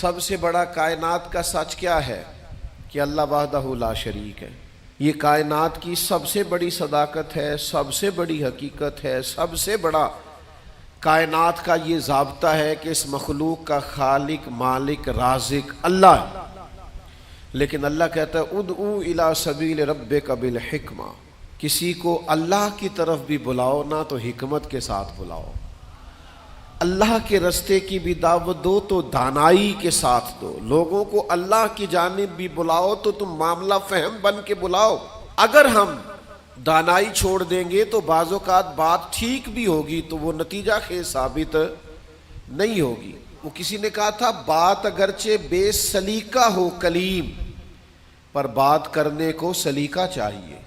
سب سے بڑا کائنات کا سچ کیا ہے؟ کہ اللہ وحدہ لا شریک ہے۔ یہ کائنات کی سب سے بڑی صداقت ہے، سب سے بڑی حقیقت ہے، سب سے بڑا کائنات کا یہ ضابطہ ہے کہ اس مخلوق کا خالق، مالک، رازق اللہ ہے۔ لیکن اللہ کہتا ہے ادعو الی سبیل ربک بالحکمہ، کسی کو اللہ کی طرف بھی بلاؤ نا تو حکمت کے ساتھ بلاؤ، اللہ کے رستے کی بھی دعوت دو تو دانائی کے ساتھ دو، لوگوں کو اللہ کی جانب بھی بلاؤ تو تم معاملہ فہم بن کے بلاؤ۔ اگر ہم دانائی چھوڑ دیں گے تو بعض اوقات بات ٹھیک بھی ہوگی تو وہ نتیجہ خیز ثابت نہیں ہوگی۔ وہ کسی نے کہا تھا بات اگرچہ بے سلیقہ ہو کلیم، پر بات کرنے کو سلیقہ چاہیے۔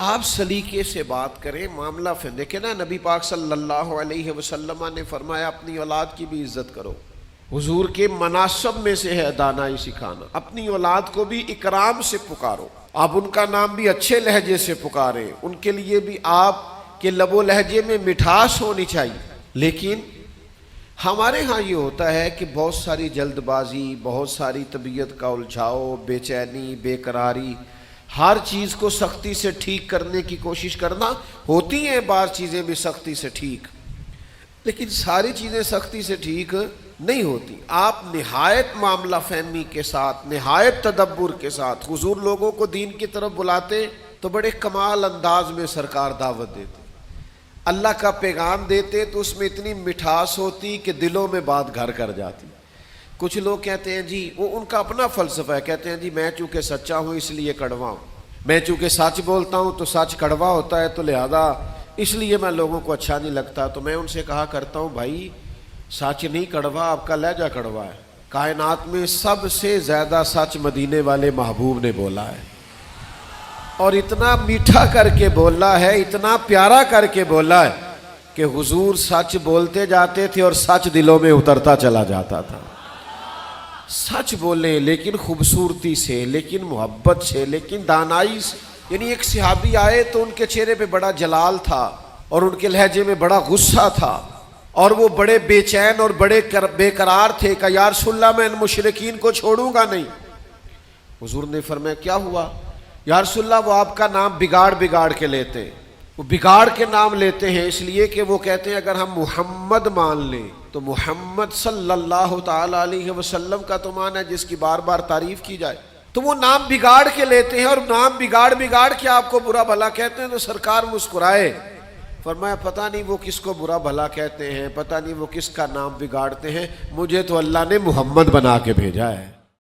آپ سلیقے سے بات کریں، معاملہ فہم۔ دیکھیں نا نبی پاک صلی اللہ علیہ وسلم نے فرمایا اپنی اولاد کی بھی عزت کرو۔ حضور کے مناسب میں سے ہے دانائی سکھانا، اپنی اولاد کو بھی اکرام سے پکارو، آپ ان کا نام بھی اچھے لہجے سے پکاریں، ان کے لیے بھی آپ کے لب و لہجے میں مٹھاس ہونی چاہیے۔ لیکن ہمارے ہاں یہ ہوتا ہے کہ بہت ساری جلد بازی، بہت ساری طبیعت کا الجھاؤ، بے چینی، بے قراری، ہر چیز کو سختی سے ٹھیک کرنے کی کوشش کرنا۔ ہوتی ہیں بعض چیزیں بھی سختی سے ٹھیک، لیکن ساری چیزیں سختی سے ٹھیک نہیں ہوتی۔ آپ نہایت معاملہ فہمی کے ساتھ، نہایت تدبر کے ساتھ حضور لوگوں کو دین کی طرف بلاتے تو بڑے کمال انداز میں سرکار دعوت دیتے، اللہ کا پیغام دیتے تو اس میں اتنی مٹھاس ہوتی کہ دلوں میں بات گھر کر جاتی۔ کچھ لوگ کہتے ہیں جی، وہ ان کا اپنا فلسفہ ہے، کہتے ہیں جی میں چونکہ سچا ہوں اس لیے کڑوا ہوں، میں چونکہ سچ بولتا ہوں تو سچ کڑوا ہوتا ہے تو لہذا اس لیے میں لوگوں کو اچھا نہیں لگتا۔ تو میں ان سے کہا کرتا ہوں بھائی سچ نہیں کڑوا، آپ کا لہجہ کڑوا ہے۔ کائنات میں سب سے زیادہ سچ مدینے والے محبوب نے بولا ہے، اور اتنا میٹھا کر کے بولا ہے، اتنا پیارا کر کے بولا ہے کہ حضور سچ بولتے جاتے تھے اور سچ دلوں میں اترتا چلا جاتا تھا۔ سچ بولیں لیکن خوبصورتی سے، لیکن محبت سے، لیکن دانائی سے۔ یعنی ایک صحابی آئے تو ان کے چہرے پہ بڑا جلال تھا اور ان کے لہجے میں بڑا غصہ تھا، اور وہ بڑے بے چین اور بڑے بے قرار تھے کہ یا رسول اللہ میں ان مشرکین کو چھوڑوں گا نہیں۔ حضور نے فرمایا کیا ہوا؟ یا رسول اللہ وہ آپ کا نام بگاڑ کے لیتے ہیں، وہ بگاڑ کے نام لیتے ہیں اس لیے کہ وہ کہتے ہیں اگر ہم محمد مان لیں تو محمد صلی اللہ تعالی علیہ وسلم کا تو مان ہے جس کی بار بار تعریف کی جائے، تو وہ نام بگاڑ کے لیتے ہیں، اور نام بگاڑ کے آپ کو برا بھلا کہتے ہیں۔ تو سرکار مسکرائے، فرمایا پتہ نہیں وہ کس کو برا بھلا کہتے ہیں، پتہ نہیں وہ کس کا نام بگاڑتے ہیں، مجھے تو اللہ نے محمد بنا کے بھیجا ہے۔